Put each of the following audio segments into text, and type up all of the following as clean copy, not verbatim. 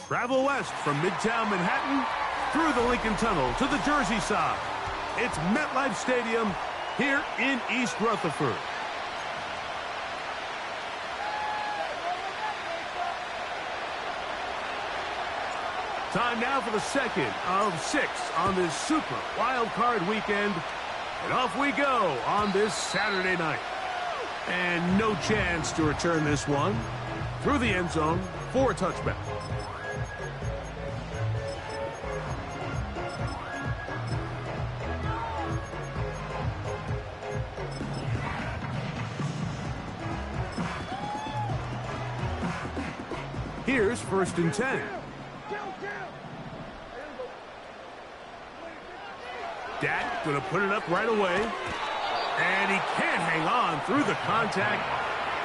Travel west from Midtown Manhattan through the Lincoln Tunnel to the Jersey side. It's MetLife Stadium here in East Rutherford. Time now for the second of 6 on this Super Wild Card weekend. And off we go on this Saturday night. And no chance to return this one through the end zone for a touchback. Here's 1st and 10. Dak going to put it up right away. And he can't hang on through the contact.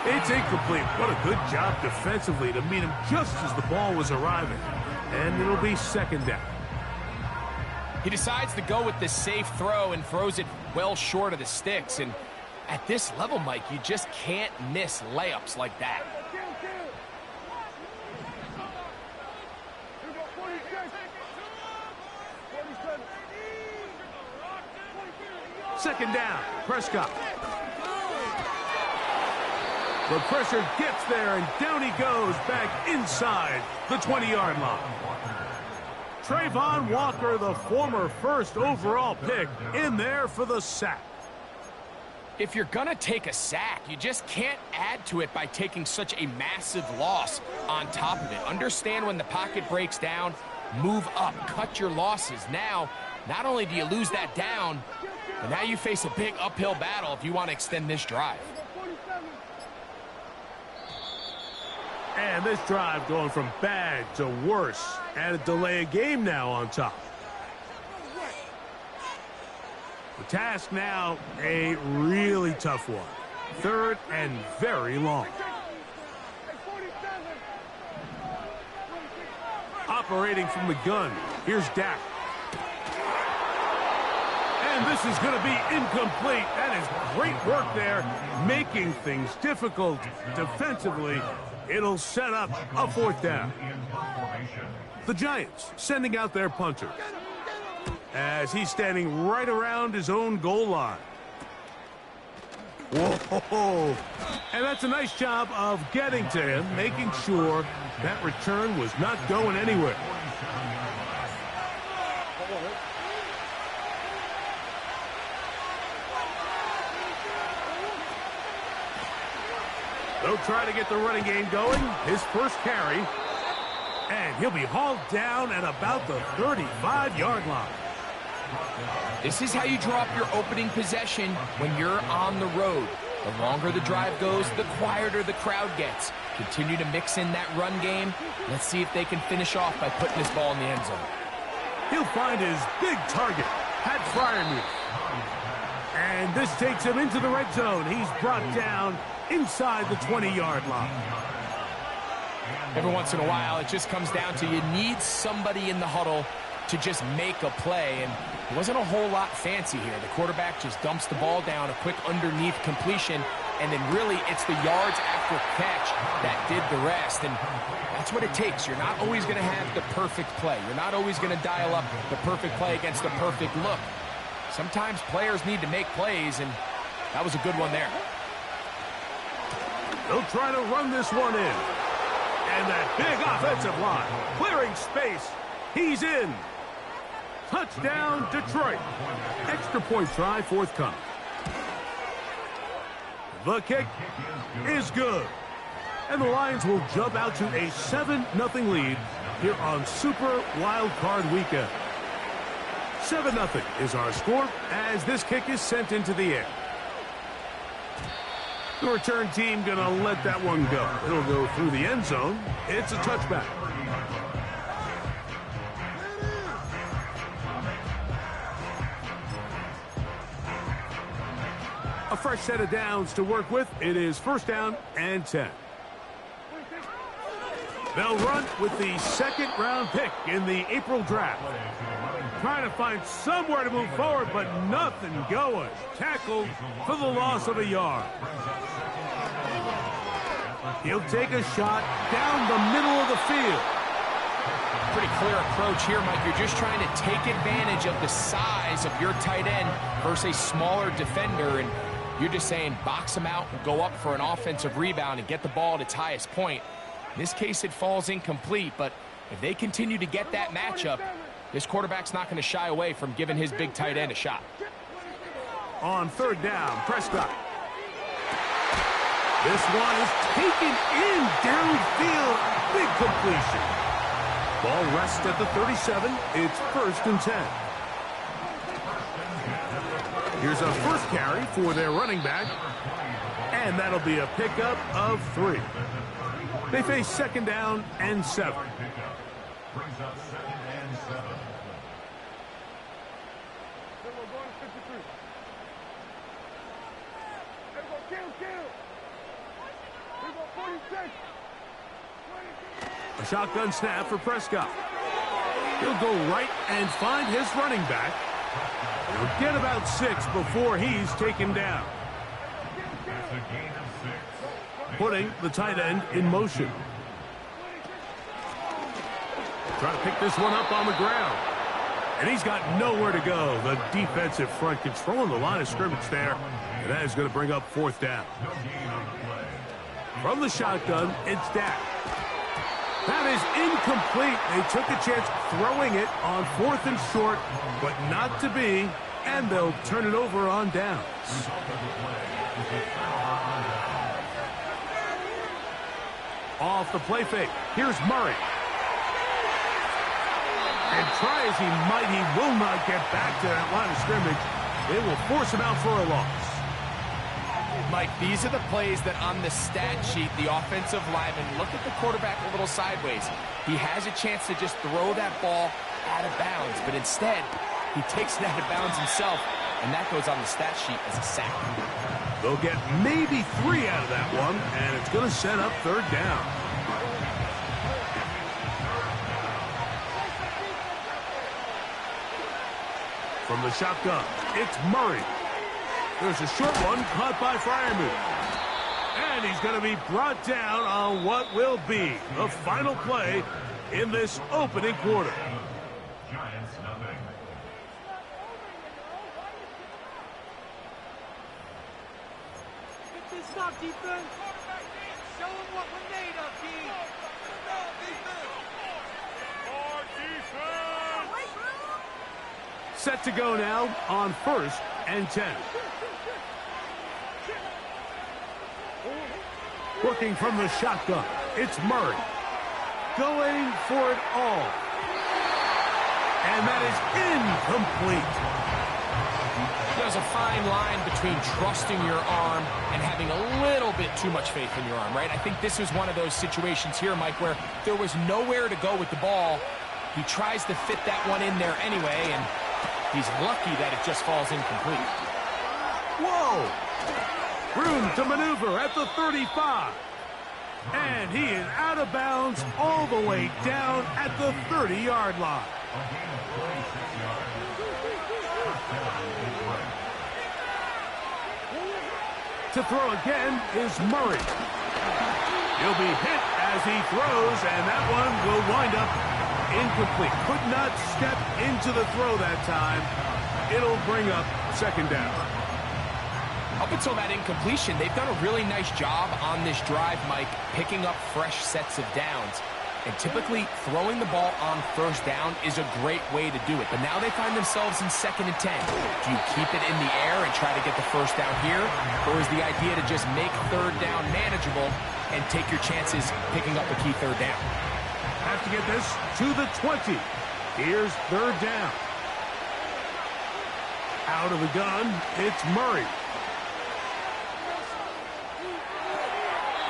It's incomplete. What a good job defensively to meet him just as the ball was arriving. And it'll be 2nd down. He decides to go with the safe throw and throws it well short of the sticks. And at this level, Mike, you just can't miss layups like that. Second down, Prescott. The pressure gets there, and down he goes back inside the 20-yard line. Trayvon Walker, the former 1st overall pick, in there for the sack. If you're going to take a sack, you just can't add to it by taking such a massive loss on top of it. Understand when the pocket breaks down, move up, cut your losses. Now, not only do you lose that down, but now you face a big uphill battle if you want to extend this drive. And this drive going from bad to worse. And a delay of game now on top. The task now, a really tough one. 3rd and very long. Operating from the gun, here's Dak. And this is going to be incomplete. That is great work there, making things difficult defensively. It'll set up a 4th down. The Giants sending out their punter as he's standing right around his own goal line. Whoa! And that's a nice job of getting to him, making sure that return was not going anywhere. They'll try to get the running game going. His first carry. And he'll be hauled down at about the 35-yard line. This is how you draw up your opening possession when you're on the road. The longer the drive goes, the quieter the crowd gets. Continue to mix in that run game. Let's see if they can finish off by putting this ball in the end zone. He'll find his big target, Pat Freiermuth. And this takes him into the red zone. He's brought down inside the 20-yard line. Every once in a while, it just comes down to you need somebody in the huddle to just make a play, and it wasn't a whole lot fancy here. The quarterback just dumps the ball down, a quick underneath completion, and then really it's the yards after catch that did the rest, and that's what it takes. You're not always going to have the perfect play. You're not always going to dial up the perfect play against the perfect look. Sometimes players need to make plays, and that was a good one there. They'll try to run this one in. And that big offensive line, clearing space. He's in. Touchdown, Detroit. Extra point try forthcoming. The kick is good. And the Lions will jump out to a 7-0 lead here on Super Wild Card Weekend. 7-0 is our score as this kick is sent into the air. The return team going to let that one go. It'll go through the end zone. It's a touchback. A fresh set of downs to work with. It is 1st down and 10. They'll run with the 2nd-round pick in the April draft. Trying to find somewhere to move forward, but nothing going. Tackled for the loss of a yard. He'll take a shot down the middle of the field. Pretty clear approach here, Mike. You're just trying to take advantage of the size of your tight end versus a smaller defender, and you're just saying box him out and go up for an offensive rebound and get the ball at its highest point. In this case, it falls incomplete, but if they continue to get that matchup, this quarterback's not going to shy away from giving his big tight end a shot. On third down, Prescott. This one is taken in downfield. Big completion. Ball rests at the 37. It's 1st and 10. Here's a first carry for their running back. And that'll be a pickup of 3. They face 2nd down and 7. A shotgun snap for Prescott. He'll go right and find his running back. He'll get about 6 before he's taken down. Putting the tight end in motion. Trying to pick this one up on the ground. And he's got nowhere to go. The defensive front controlling the line of scrimmage there. And that is going to bring up 4th down. From the shotgun, it's Dak. That is incomplete. They took a chance throwing it on 4th and short, but not to be. And they'll turn it over on downs. Off the play fake. Here's Murray. And try as he might, he will not get back to that line of scrimmage. It will force him out for a loss. Mike, these are the plays that on the stat sheet, the offensive lineman look at the quarterback a little sideways. He has a chance to just throw that ball out of bounds, but instead, he takes it out of bounds himself, and that goes on the stat sheet as a sack. They'll get maybe 3 out of that one, and it's going to set up 3rd down. From the shotgun, it's Murray. There's a short one caught by Freiermuth. And he's going to be brought down on what will be the final play in this opening quarter. Giants nothing. Get this up, defense. Show them what we're made of, team. More defense. Set to go now on 1st and 10. Working from the shotgun, it's Murray. Going for it all. And that is incomplete. There's a fine line between trusting your arm and having a little bit too much faith in your arm, right? I think this was one of those situations here, Mike, where there was nowhere to go with the ball. He tries to fit that one in there anyway, and he's lucky that it just falls incomplete. Whoa! Room to maneuver at the 35. And he is out of bounds all the way down at the 30-yard line. To throw again is Murray. He'll be hit as he throws, and that one will wind up incomplete. Could not step into the throw that time. It'll bring up 2nd down. Up until that incompletion, they've done a really nice job on this drive, Mike, picking up fresh sets of downs. And typically, throwing the ball on 1st down is a great way to do it. But now they find themselves in 2nd and 10. Do you keep it in the air and try to get the 1st down here? Or is the idea to just make 3rd down manageable and take your chances picking up a key 3rd down? Have to get this to the 20. Here's 3rd down. Out of the gun, it's Murray.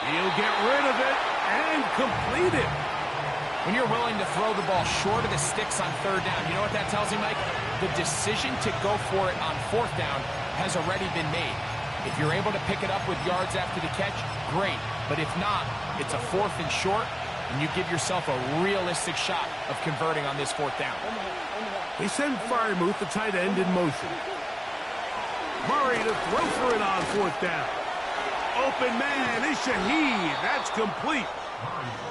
He'll get rid of it and complete it. When you're willing to throw the ball short of the sticks on 3rd down, you know what that tells you, Mike? The decision to go for it on 4th down has already been made. If you're able to pick it up with yards after the catch, great. But if not, it's a 4th and short, and you give yourself a realistic shot of converting on this 4th down. They send Freiermuth, the tight end, in motion. Murray to throw for it on 4th down. Open man is Shaheed. That's complete.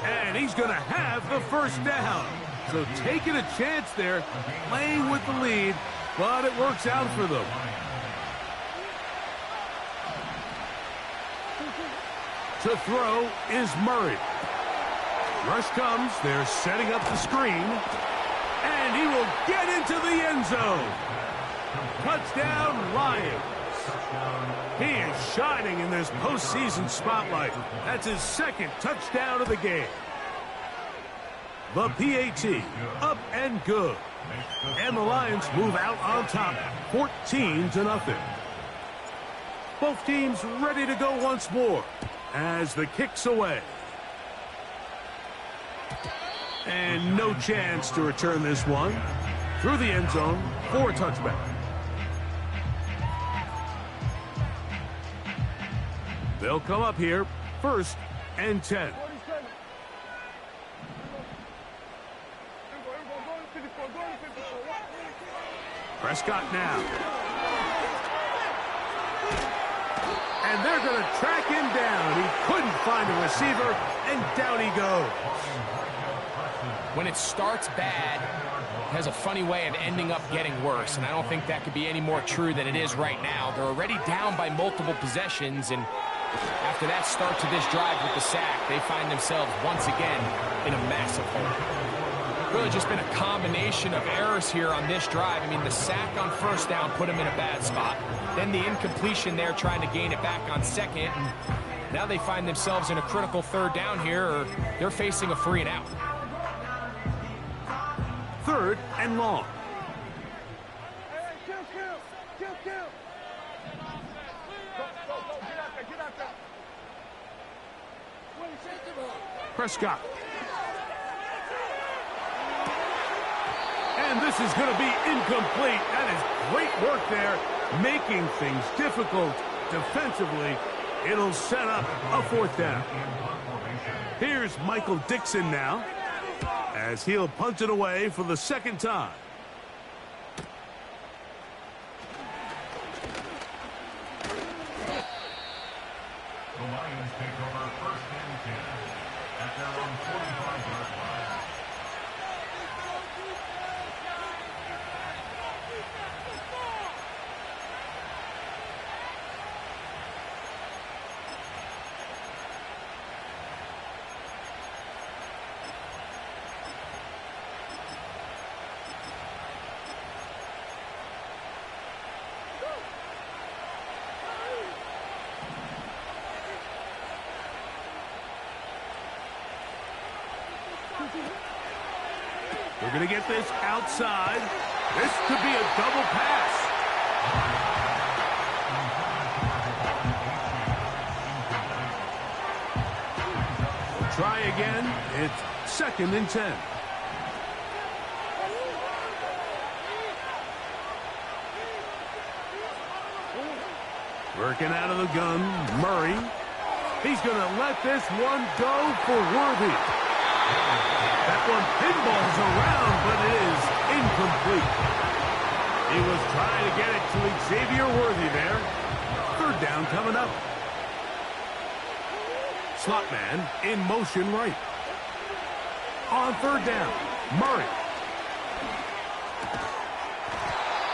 And he's going to have the first down. So taking a chance there, playing with the lead, but it works out for them. To throw is Murray. Rush comes. They're setting up the screen. And he will get into the end zone. Touchdown, Lions. He is shining in this postseason spotlight. That's his second touchdown of the game. The PAT, up and good. And the Lions move out on top, 14-0. Both teams ready to go once more as the kick's away. And no chance to return this one. Through the end zone for a touchback. They'll come up here, 1st and 10. Prescott now. And they're going to track him down. He couldn't find a receiver, and down he goes. When it starts bad, it has a funny way of ending up getting worse, and I don't think that could be any more true than it is right now. They're already down by multiple possessions, and after that start to this drive with the sack, they find themselves once again in a massive hole. Really just been a combination of errors here on this drive. I mean, the sack on 1st down put them in a bad spot. Then the incompletion there trying to gain it back on 2nd. And now they find themselves in a critical 3rd down here, or they're facing a 3 and out. 3rd and long. Prescott. And this is going to be incomplete. That is great work there, making things difficult defensively. It'll set up a 4th down. Here's Michael Dixon now, as he'll punt it away for the 2nd time. The Lions take over 1st and 10 at their own 45-yard line. We're going to get this outside. This could be a double pass. We'll try again. It's 2nd and 10. Working out of the gun, Murray. He's going to let this one go for Worthy. That one pinballs around, but it is incomplete. He was trying to get it to Xavier Worthy there. 3rd down coming up. Slot man in motion right. On 3rd down, Murray.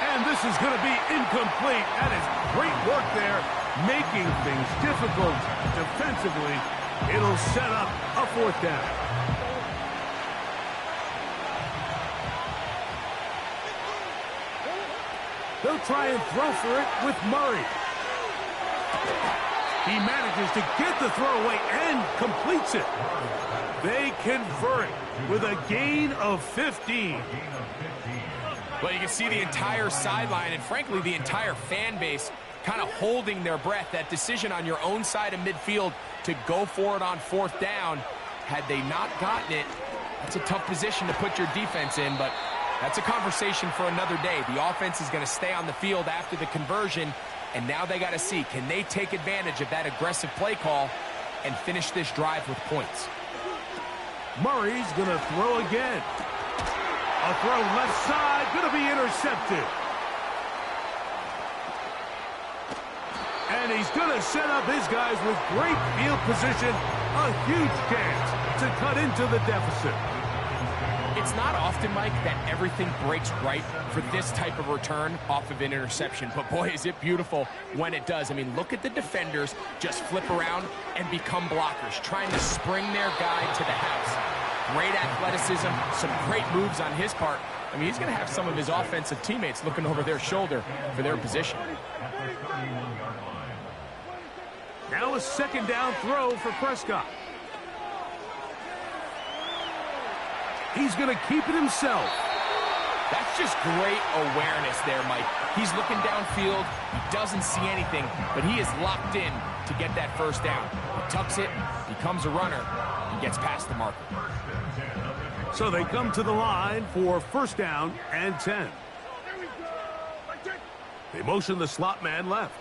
And this is going to be incomplete. That is great work there, making things difficult defensively. It'll set up a 4th down. They'll try and throw for it with Murray. He manages to get the throw away and completes it. They convert with a gain of 15. Well, you can see the entire sideline and, frankly, the entire fan base kind of holding their breath. That decision on your own side of midfield to go for it on 4th down, had they not gotten it, that's a tough position to put your defense in, but that's a conversation for another day. The offense is going to stay on the field after the conversion, and now they got to see, can they take advantage of that aggressive play call and finish this drive with points? Murray's going to throw again. A throw left side, going to be intercepted. And he's going to set up his guys with great field position. A huge chance to cut into the deficit. It's not often, Mike, that everything breaks right for this type of return off of an interception. But boy, is it beautiful when it does. I mean, look at the defenders just flip around and become blockers, trying to spring their guy to the house. Great athleticism, some great moves on his part. I mean, he's going to have some of his offensive teammates looking over their shoulder for their position. Now a second down throw for Prescott. He's going to keep it himself. That's just great awareness there, Mike. He's looking downfield. He doesn't see anything, but he is locked in to get that first down. He tucks it, becomes a runner, and gets past the marker. So they come to the line for first down and 10. They motion the slot man left.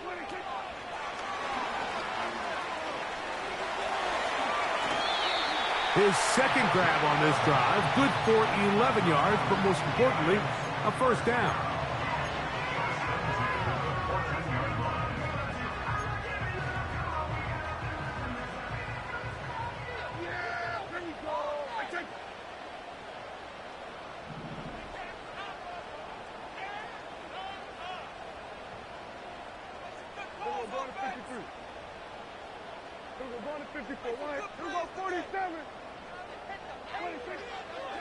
His second grab on this drive, good for 11 yards, but most importantly, a first down.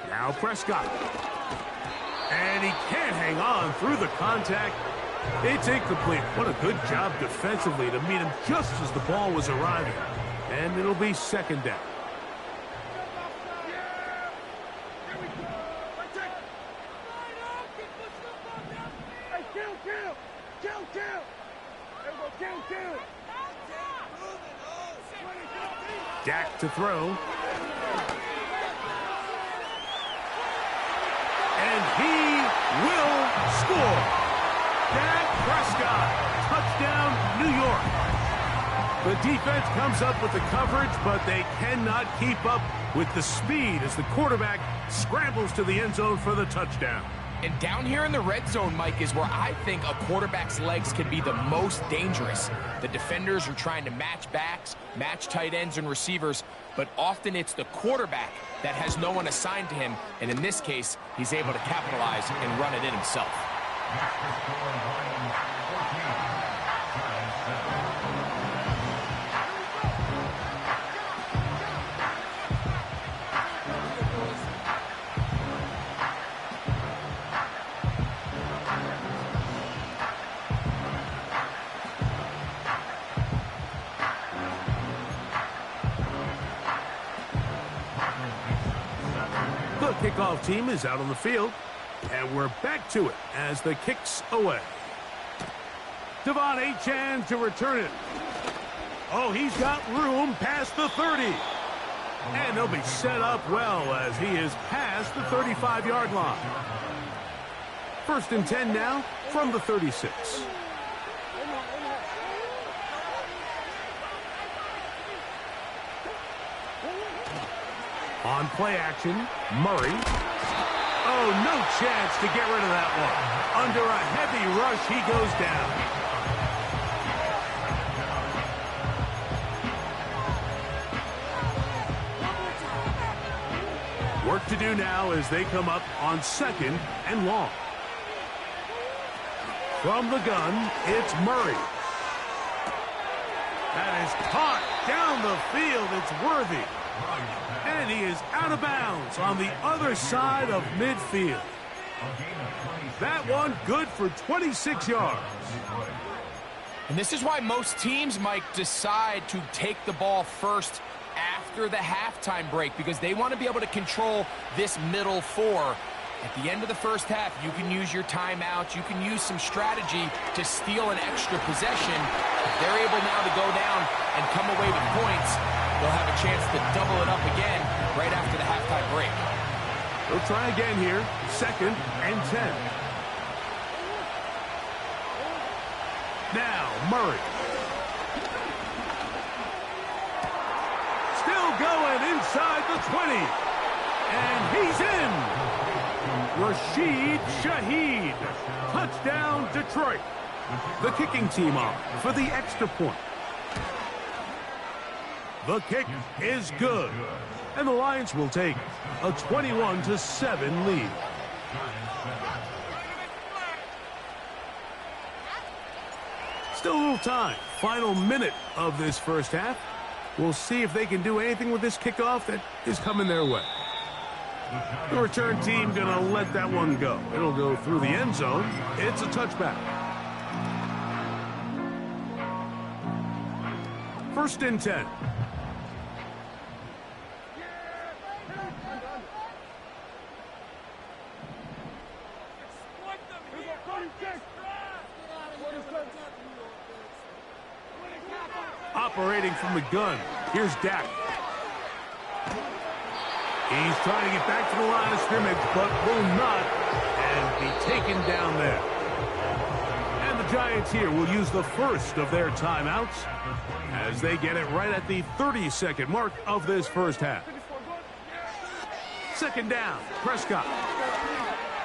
Now Prescott. And he can't hang on through the contact. It's incomplete. What a good job defensively to meet him just as the ball was arriving. And it'll be second down. Dak to throw. And he will score. Dak Prescott, touchdown, New York. The defense comes up with the coverage, but they cannot keep up with the speed as the quarterback scrambles to the end zone for the touchdown. And down here in the red zone, Mike, is where I think a quarterback's legs can be the most dangerous. The defenders are trying to match backs, match tight ends and receivers, but often it's the quarterback that has no one assigned to him, and in this case, he's able to capitalize and run it in himself. The kickoff team is out on the field, and we're back to it as the kick's away. Devon Achane to return it. Oh, he's got room past the 30. And they'll be set up well as he is past the 35-yard line. First and 10 now from the 36. On play action, Murray. Oh, no chance to get rid of that one. Under a heavy rush, he goes down. Work to do now as they come up on second and long. From the gun, it's Murray. That is caught down the field. It's worthy. And he is out of bounds on the other side of midfield. That one good for 26 yards. And this is why most teams, Mike, decide to take the ball first after the halftime break, because they want to be able to control this middle four. At the end of the first half, you can use your timeouts. You can use some strategy to steal an extra possession. If they're able now to go down and come away with points, they'll have a chance to double it up again right after the halftime break. They'll try again here. Second and 10. Now, Murray. Still going inside the 20. And he's in. Rashid Shaheed. Touchdown, Detroit. The kicking team on for the extra point. The kick is good. And the Lions will take a 21-7 lead. Still a little time. Final minute of this first half. We'll see if they can do anything with this kickoff that is coming their way. The return team going to let that one go. It'll go through the end zone. It's a touchback. First and 10. Operating from the gun. Here's Dak. He's trying to get back to the line of scrimmage, but will not, and be taken down there. And the Giants here will use the first of their timeouts as they get it right at the 30-second mark of this first half. Second down, Prescott.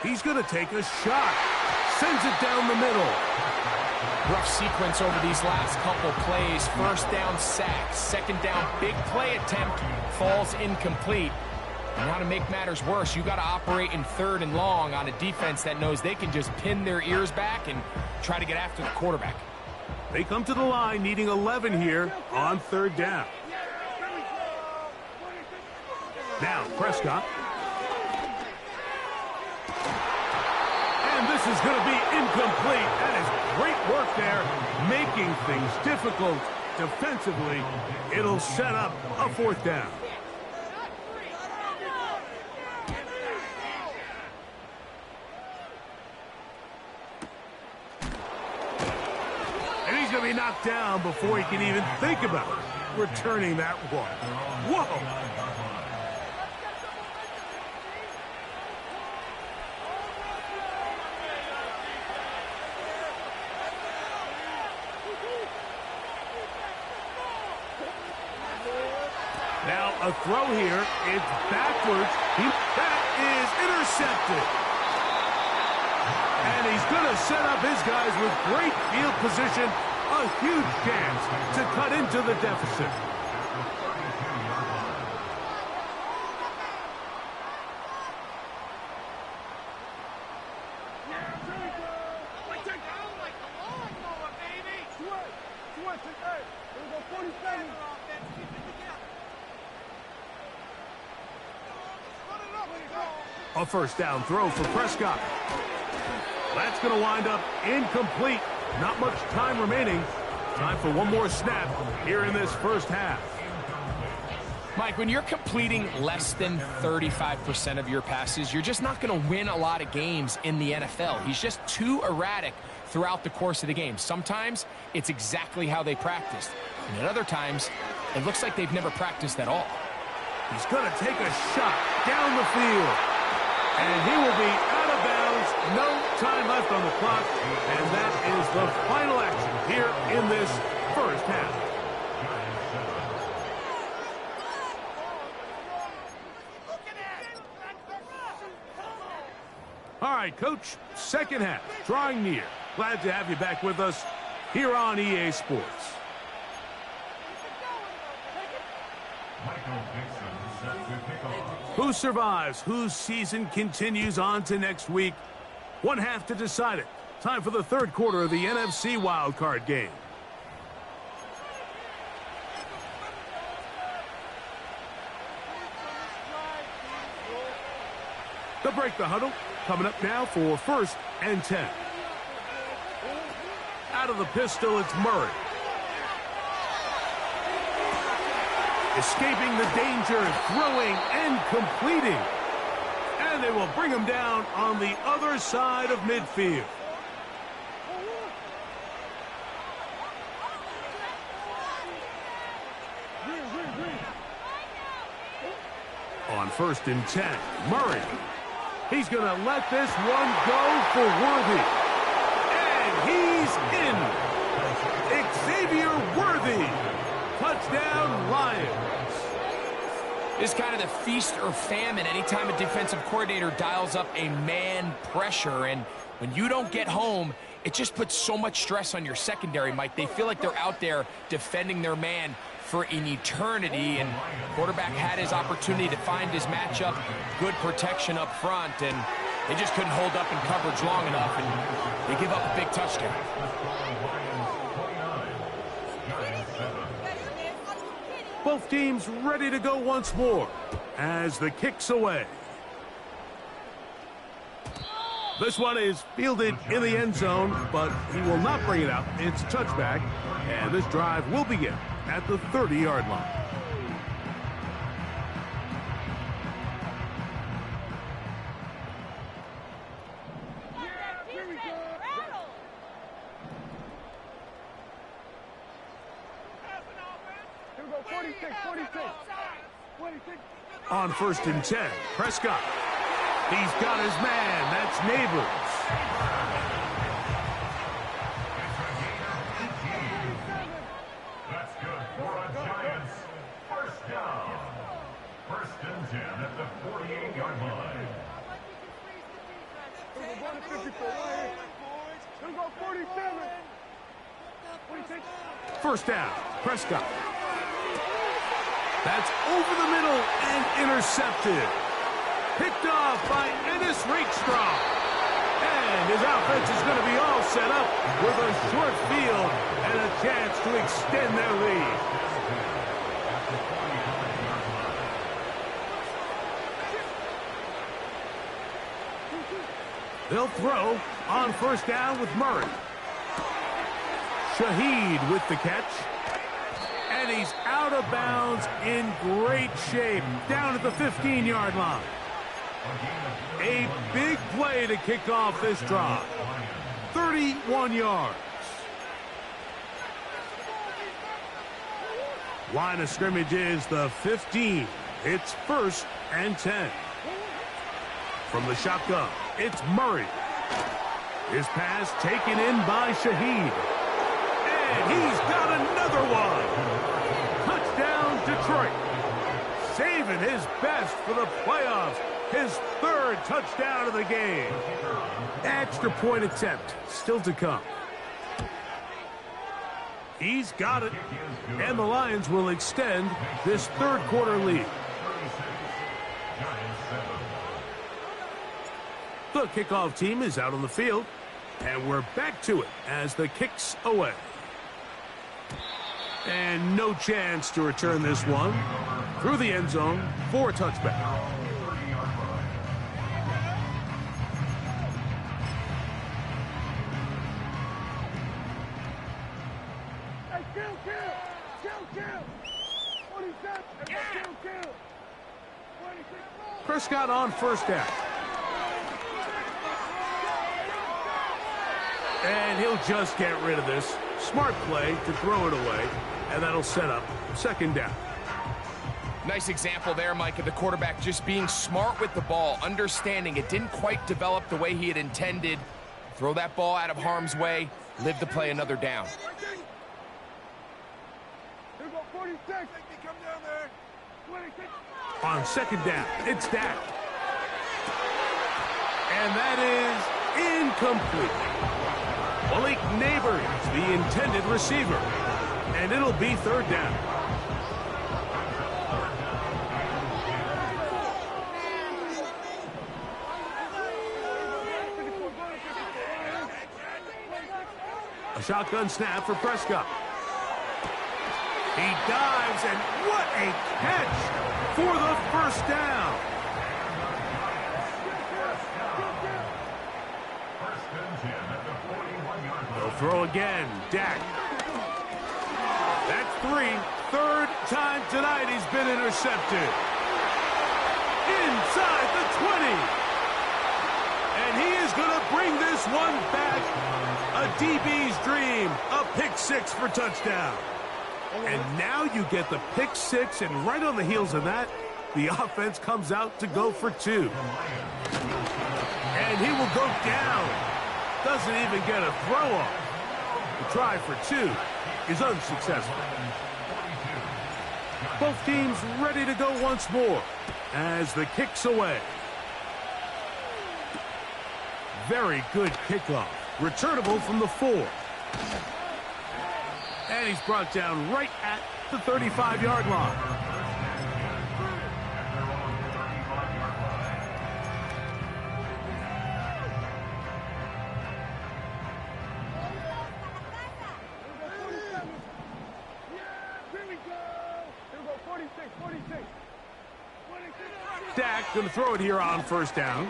He's going to take a shot. Sends it down the middle. Rough sequence over these last couple plays. First down sack. Second down big play attempt falls incomplete. And now to make matters worse, you got to operate in third and long on a defense that knows they can just pin their ears back and try to get after the quarterback. They come to the line needing 11 here on third down. Now Prescott. And this is going to be incomplete. That is great work there, making things difficult defensively. It'll set up a fourth down. And he's going to be knocked down before he can even think about returning that one. Whoa! Now a throw here. It's backwards. That is intercepted. And he's going to set up his guys with great field position. A huge chance to cut into the deficit. A first down throw for Prescott. That's going to wind up incomplete. Not much time remaining. Time for one more snap here in this first half. Mike, when you're completing less than 35% of your passes, you're just not going to win a lot of games in the NFL. He's just too erratic throughout the course of the game. Sometimes it's exactly how they practiced. And at other times, it looks like they've never practiced at all. He's going to take a shot down the field. And he will be out of bounds. No time left on the clock. And that is the final action here in this first half. All right, Coach, second half, drawing near. Glad to have you back with us here on EA Sports. Who survives? Whose season continues on to next week? One half to decide it. Time for the third quarter of the NFC wildcard game. They'll break the huddle. Coming up now for first and 10. Out of the pistol, it's Murray. Escaping the danger, throwing and completing. And they will bring him down on the other side of midfield. On first and 10, Murray. He's going to let this one go for Worthy. And he's in. Xavier Worthy. Touchdown, Lions. This is kind of the feast or famine anytime a defensive coordinator dials up a man pressure. And when you don't get home, it just puts so much stress on your secondary, Mike. They feel like they're out there defending their man for an eternity, and quarterback had his opportunity to find his matchup, good protection up front, and they just couldn't hold up in coverage long enough, and they give up a big touchdown. Both teams ready to go once more as the kick's away. This one is fielded in the end zone, but he will not bring it out. It's a touchback, and this drive will begin at the 30-yard line. On 1st and 10, Prescott. He's got his man. That's Neighbors. That's good for a Giants first down. 1st and 10 at the 48-yard line. First down, Prescott. That's over the middle and intercepted. Picked off by Ennis Rakestraw. And his offense is going to be all set up with a short field and a chance to extend their lead. They'll throw on 1st down with Murray. Shaheed with the catch. And he's out of bounds in great shape down at the 15-yard line. A big play to kick off this drive. 31 yards. Line of scrimmage is the 15. It's 1st and 10. From the shotgun, it's Murray. His pass taken in by Shaheed. And he's got another one. Touchdown, Detroit. Saving his best for the playoffs. His 3rd touchdown of the game. Extra point attempt still to come. He's got it. And the Lions will extend this 3rd quarter lead. The kickoff team is out on the field. And we're back to it as the kick's away. And no chance to return this one through the end zone for a touchback. Prescott on 1st down. And he'll just get rid of this. Smart play to throw it away, and that'll set up 2nd down. Nice example there, Mike, of the quarterback just being smart with the ball, understanding it didn't quite develop the way he had intended. Throw that ball out of harm's way, live to play another down. On 2nd down, it's Dak. And that is incomplete. Malik Neighbors, the intended receiver. And it'll be 3rd down. A shotgun snap for Prescott. He dives, and what a catch for the 1st down. They'll throw again. Dak. That's 3. 3rd time tonight he's been intercepted. Inside the 20. And he is going to bring this one back. A DB's dream. A pick 6 for touchdown. And now you get the pick 6, and right on the heels of that, the offense comes out to go for 2. And he will go down. Doesn't even get a throw off. The try for 2 is unsuccessful. Both teams ready to go once more as the kick's away. Very good kickoff. Returnable from the 4. And he's brought down right at the 35-yard line. Dak going to throw it here on first down.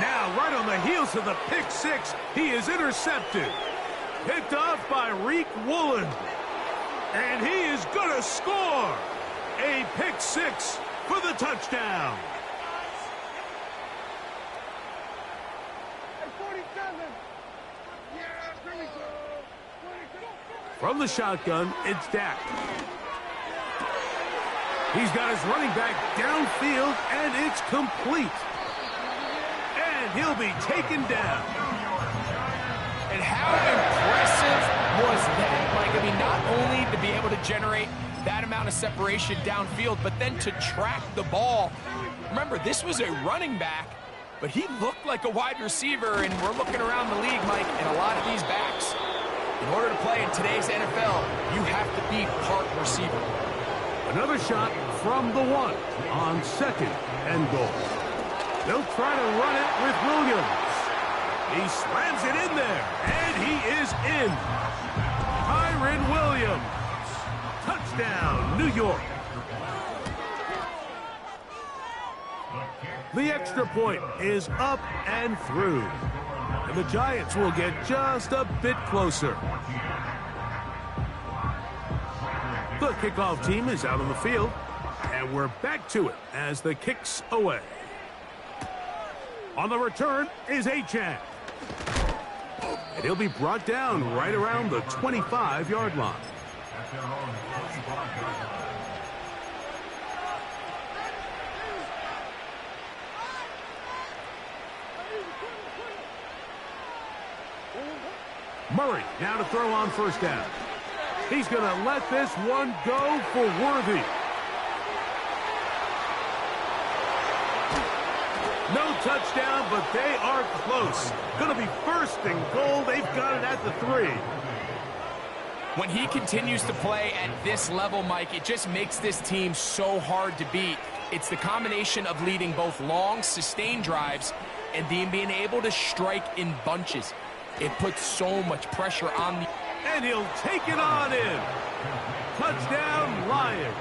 Now, right on the heels of the pick six, he is intercepted. Picked off by Reek Woolen. And he is going to score. A pick six for the touchdown. From the shotgun, it's Dak. He's got his running back downfield, and it's complete. And he'll be taken down. And how impressive was that? Like, I mean, not only to be able to generate that amount of separation downfield, but then to track the ball. Remember, this was a running back, but he looked like a wide receiver, and we're looking around the league, Mike, and a lot of these backs, in order to play in today's NFL, you have to be part receiver. Another shot from the 1 on second and goal. They'll try to run it with Williams. He slams it in there, and he is in. Kyren Williams. Touchdown, New York. The extra point is up and through. And the Giants will get just a bit closer. The kickoff team is out on the field, and we're back to it as the kick's away. On the return is Achane. And he'll be brought down right around the 25-yard line. Murray now to throw on first down. He's going to let this one go for Worthy. No touchdown, but they are close. Going to be first and goal. They've got it at the 3. When he continues to play at this level, Mike, it just makes this team so hard to beat. It's the combination of leading both long, sustained drives and then being able to strike in bunches. It puts so much pressure on the... And he'll take it on in. Touchdown, Lions.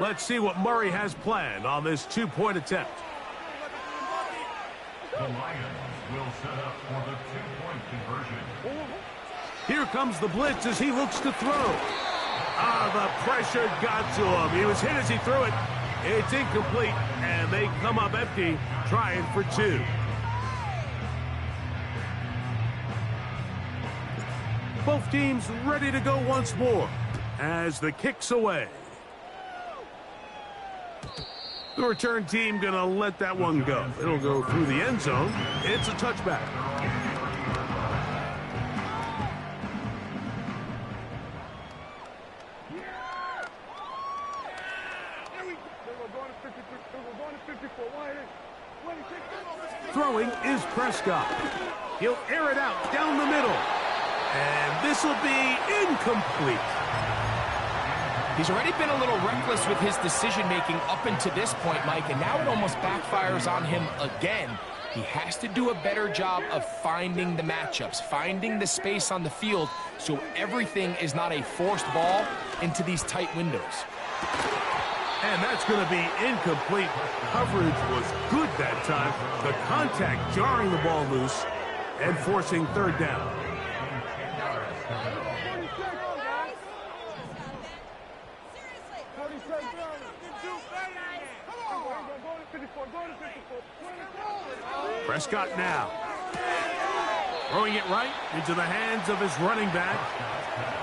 Let's see what Murray has planned on this 2-point attempt. The Lions will set up for the 2-point conversion. Here comes the blitz as he looks to throw. The pressure got to him. He was hit as he threw it. It's incomplete, and they come up empty, trying for 2. Both teams ready to go once more as the kick's away. The return team going to let that one go. It'll go through the end zone. It's a touchback. Throwing is Prescott. He'll air it out down the middle. And this will be incomplete. He's already been a little reckless with his decision-making up until this point, Mike, and now it almost backfires on him again. He has to do a better job of finding the matchups, finding the space on the field so everything is not a forced ball into these tight windows. And that's going to be incomplete. Coverage was good that time. The contact jarring the ball loose and forcing third down. Prescott now. Throwing it right into the hands of his running back.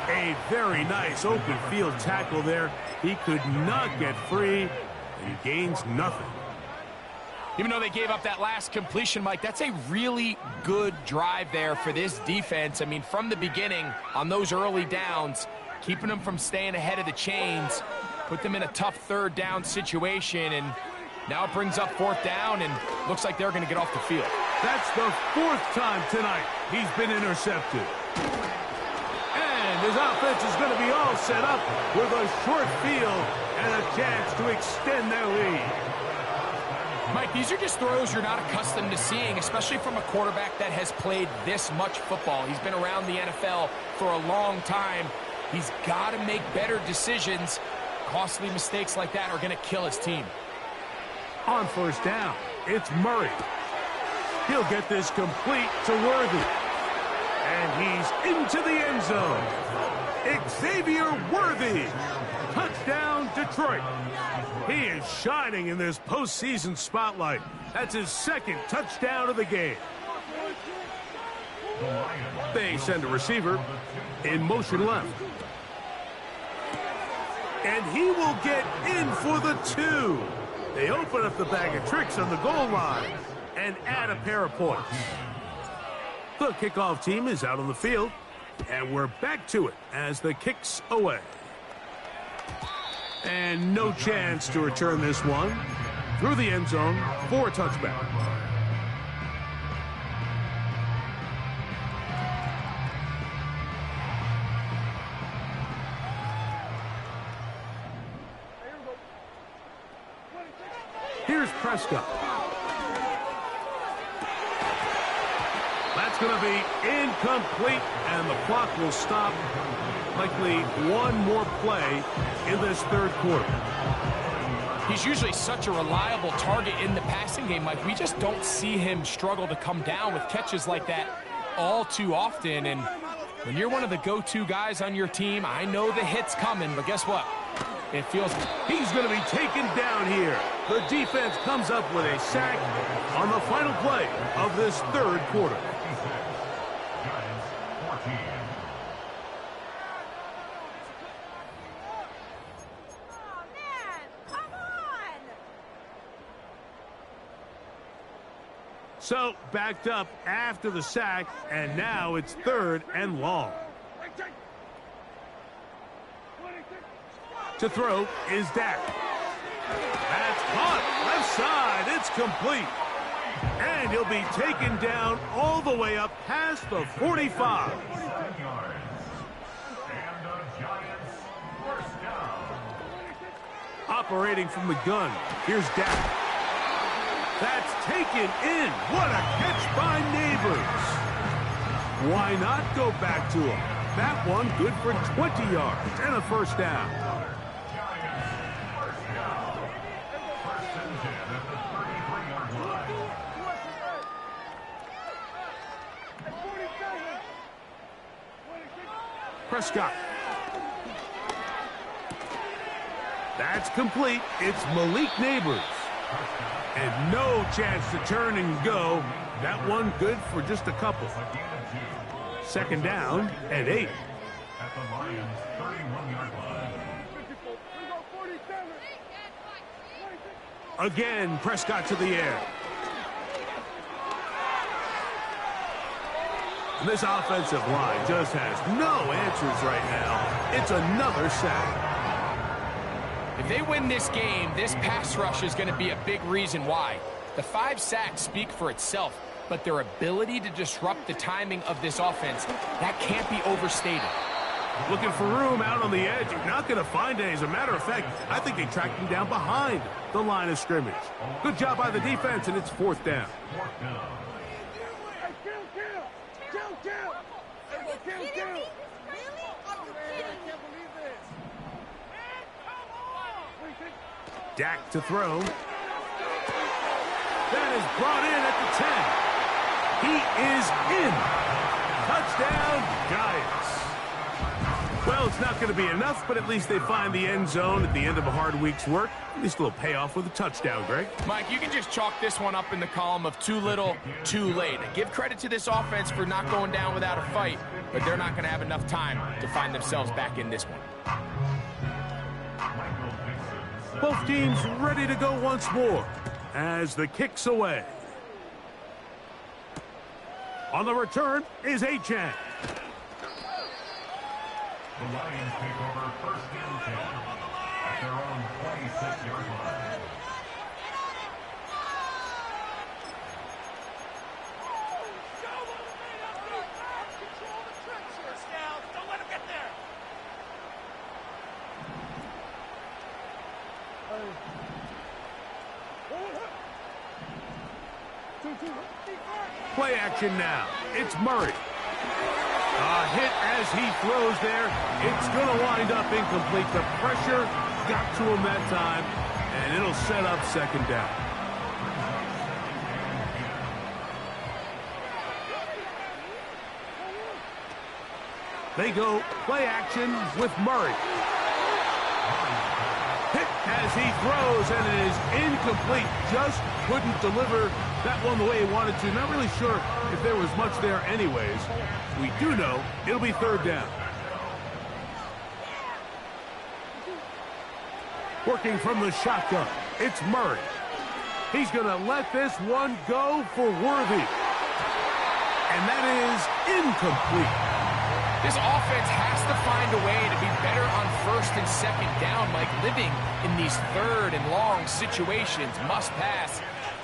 A very nice open field tackle there. He could not get free, and he gains nothing. Even though they gave up that last completion, Mike, that's a really good drive there for this defense. I mean, from the beginning, on those early downs, keeping them from staying ahead of the chains, put them in a tough third down situation, and now it brings up fourth down, and looks like they're going to get off the field. That's the fourth time tonight he's been intercepted. And his offense is going to be all set up with a short field and a chance to extend their lead. Mike, these are just throws you're not accustomed to seeing, especially from a quarterback that has played this much football. He's been around the NFL for a long time. He's got to make better decisions. Costly mistakes like that are going to kill his team. On first down, it's Murray. He'll get this complete to Worthy. And he's into the end zone. Xavier Worthy. Touchdown, Detroit. He is shining in this postseason spotlight. That's his second touchdown of the game. They send a receiver in motion left. And he will get in for the 2. They open up the bag of tricks on the goal line and add a pair of points. The kickoff team is out on the field, and we're back to it as the kick's away. And no chance to return this one through the end zone for a touchback. Here's Prescott. That's going to be incomplete, and the clock will stop. Likely one more play in this third quarter. He's usually such a reliable target in the passing game, Mike. We just don't see him struggle to come down with catches like that all too often. And when you're one of the go-to guys on your team, I know the hit's coming, but guess what? It feels he's going to be taken down here. The defense comes up with a sack on the final play of this third quarter. So, backed up after the sack, and now it's third and long. To throw is Dak. That's caught. Left side. It's complete. And he'll be taken down all the way up past the 45. Operating from the gun. Here's Dak. That's taken in. What a catch by Neighbors. Why not go back to him? That one good for 20 yards and a first down. Prescott. That's complete. It's Malik Neighbors. And no chance to turn and go. That one good for just a couple. Second down and 8. At the Lions' 31-yard line. Again, Prescott to the air. And this offensive line just has no answers right now. It's another sack. If they win this game, this pass rush is going to be a big reason why. The 5 sacks speak for itself, but their ability to disrupt the timing of this offense, that can't be overstated. Looking for room out on the edge. You're not going to find it. As a matter of fact, I think they tracked him down behind the line of scrimmage. Good job by the defense, and it's fourth down. Dak to throw. That is brought in at the 10. He is in. Touchdown, Giants. Well, it's not going to be enough, but at least they find the end zone at the end of a hard week's work. At least a little payoff with a touchdown, Greg. Mike, you can just chalk this one up in the column of too little, too late. Give credit to this offense for not going down without a fight, but they're not going to have enough time to find themselves back in this one. Both teams ready to go once more as the kick's away. On the return is Achane. The Lions take over first and 10 at their own 26-yard line. Play action now. It's Murray. A hit as he throws there. It's going to wind up incomplete. The pressure got to him that time, and it'll set up second down. They go play action with Murray. Hit as he throws, and it is incomplete. Just couldn't deliver that one the way he wanted to. Not really sure if there was much there anyways. We do know it'll be third down. Working from the shotgun, it's Murray. He's going to let this one go for Worthy. And that is incomplete. This offense has to find a way to be better on first and second down. Like, living in these third and long situations, must pass,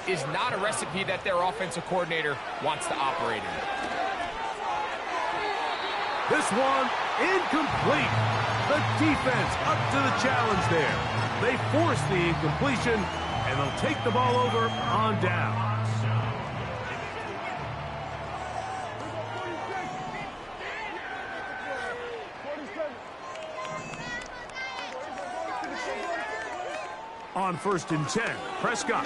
is not a recipe that their offensive coordinator wants to operate in. This one incomplete. The defense up to the challenge there. They force the incompletion, and they'll take the ball over on down. On first and 10, Prescott.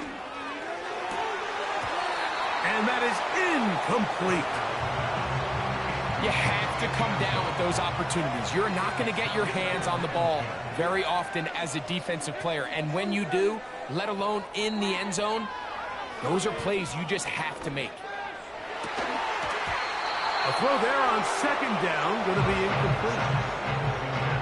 And that is incomplete. You have to come down with those opportunities. You're not going to get your hands on the ball very often as a defensive player. And when you do, let alone in the end zone, those are plays you just have to make. A throw there on second down, going to be incomplete.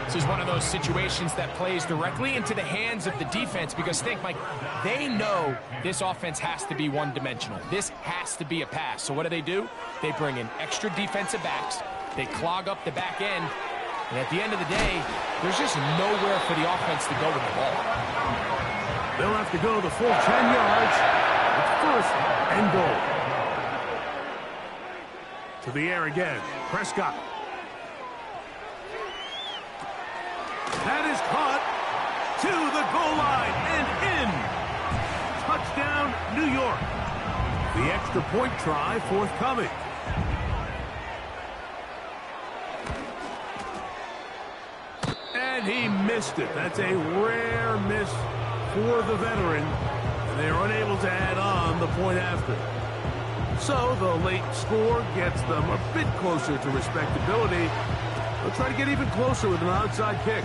This is one of those situations that plays directly into the hands of the defense, because think, Mike, they know this offense has to be one-dimensional. This has to be a pass. So what do? They bring in extra defensive backs. They clog up the back end. And at the end of the day, there's just nowhere for the offense to go with the ball. They'll have to go the full 10 yards. It's first and goal. To the air again, Prescott. That is caught to the goal line and in. Touchdown, New York. The extra point try forthcoming. And he missed it. That's a rare miss for the veteran. And they're unable to add on the point after. So the late score gets them a bit closer to respectability. They'll try to get even closer with an onside kick.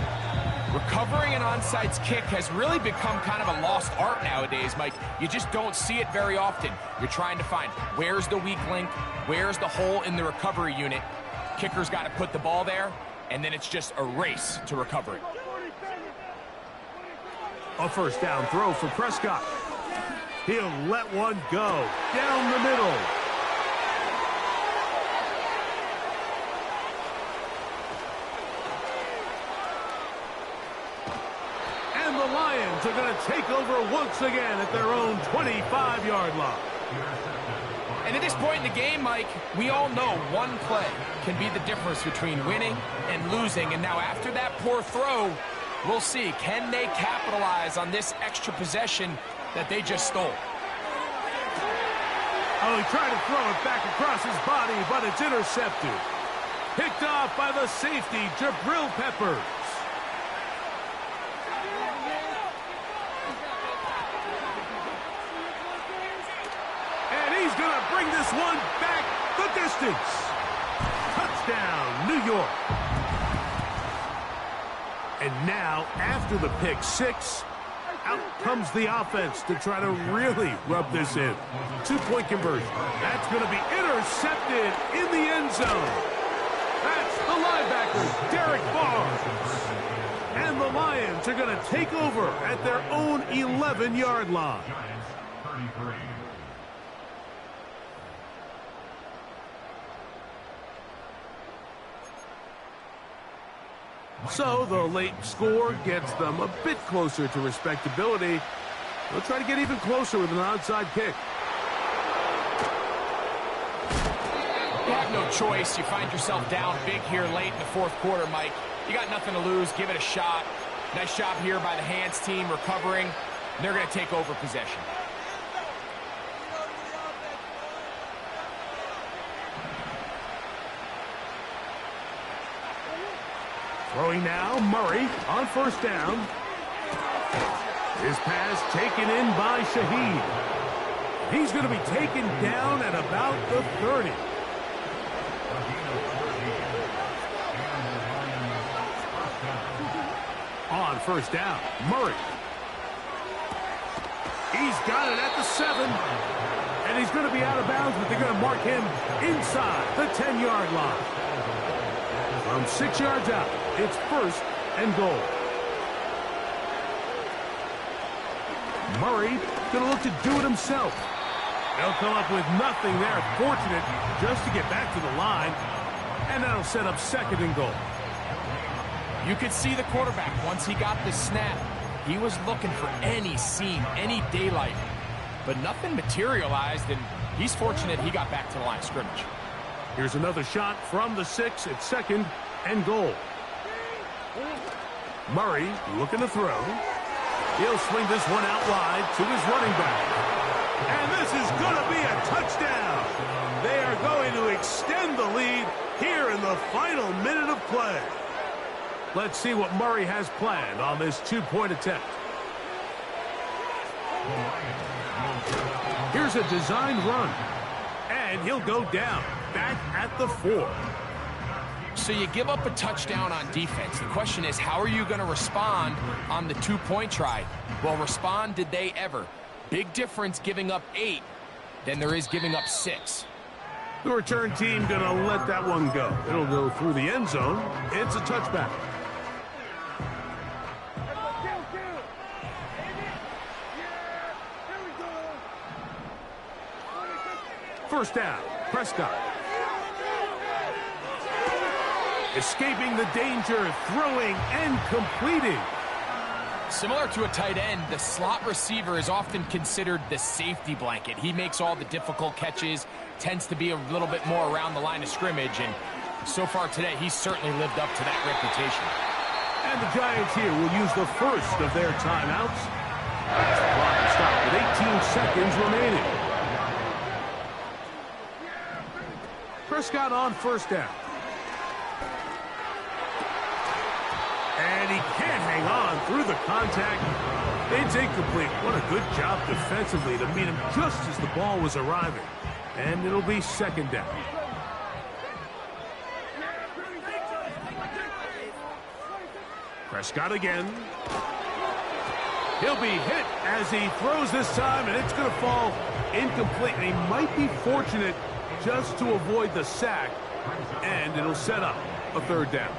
Recovering an onside kick has really become kind of a lost art nowadays, Mike. You just don't see it very often. You're trying to find where's the weak link, where's the hole in the recovery unit. Kicker's got to put the ball there, and then it's just a race to recover it. A first down throw for Prescott. He'll let one go down the middle. And the Lions are going to take over once again at their own 25-yard line. And at this point in the game, Mike, we all know one play can be the difference between winning and losing. And now after that poor throw, we'll see, can they capitalize on this extra possession that they just stole? Oh, he tried to throw it back across his body, but it's intercepted. Picked off by the safety, Jabril Peppers. And he's going to bring this one back the distance. Touchdown, New York. And now, after the pick six, out comes the offense to try to really rub this in. Two-point conversion. That's going to be intercepted in the end zone. That's the linebacker, Derek Barnes. And the Lions are going to take over at their own 11-yard line. Giants 33. So the late score gets them a bit closer to respectability. They'll try to get even closer with an onside kick. You have no choice. You find yourself down big here late in the fourth quarter, Mike. You got nothing to lose. Give it a shot. Nice job here by the hands team recovering. They're going to take over possession. Throwing now, Murray on first down. His pass taken in by Shaheed. He's going to be taken down at about the 30. On first down, Murray. He's got it at the 7. And he's going to be out of bounds, but they're going to mark him inside the 10-yard line. From 6 yards out, it's first and goal. Murray going to look to do it himself. They'll come up with nothing there. Fortunate just to get back to the line. And that'll set up second and goal. You could see the quarterback, once he got the snap, he was looking for any seam, any daylight. But nothing materialized, and he's fortunate he got back to the line of scrimmage. Here's another shot from the 6 at second and goal. Murray looking to throw. He'll swing this one out wide to his running back. And this is going to be a touchdown. They are going to extend the lead here in the final minute of play. Let's see what Murray has planned on this 2-point attempt. Here's a designed run. And he'll go down, back at the 4. So you give up a touchdown on defense. The question is, how are you going to respond on the 2-point try? Well, respond did they ever. Big difference giving up 8 than there is giving up 6. The return team going to let that one go. It'll go through the end zone. It's a touchback. First down, Prescott. Escaping the danger, throwing and completing. Similar to a tight end, the slot receiver is often considered the safety blanket. He makes all the difficult catches, tends to be a little bit more around the line of scrimmage, and so far today, he's certainly lived up to that reputation. And the Giants here will use the first of their timeouts. Clock stopped with 18 seconds remaining. Prescott on first down. And he can't hang on through the contact. It's incomplete. What a good job defensively to meet him just as the ball was arriving. And it'll be second down. Prescott again. He'll be hit as he throws this time, and it's going to fall incomplete. And he might be fortunate just to avoid the sack, and it'll set up a third down.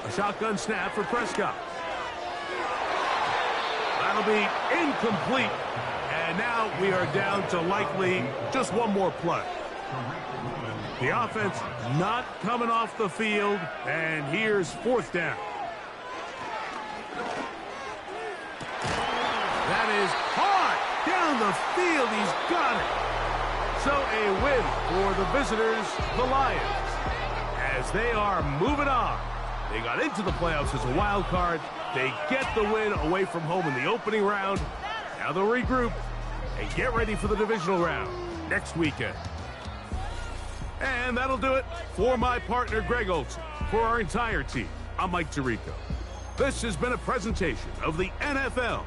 A shotgun snap for Prescott. That'll be incomplete, and now we are down to likely just one more play. The offense not coming off the field, and here's fourth down. That is hard down the field. He's got it. So a win for the visitors, the Lions, as they are moving on. They got into the playoffs as a wild card. They get the win away from home in the opening round. Now they'll regroup and get ready for the divisional round next weekend. And that'll do it for my partner, Greg Olson. For our entire team, I'm Mike Tirico. This has been a presentation of the NFL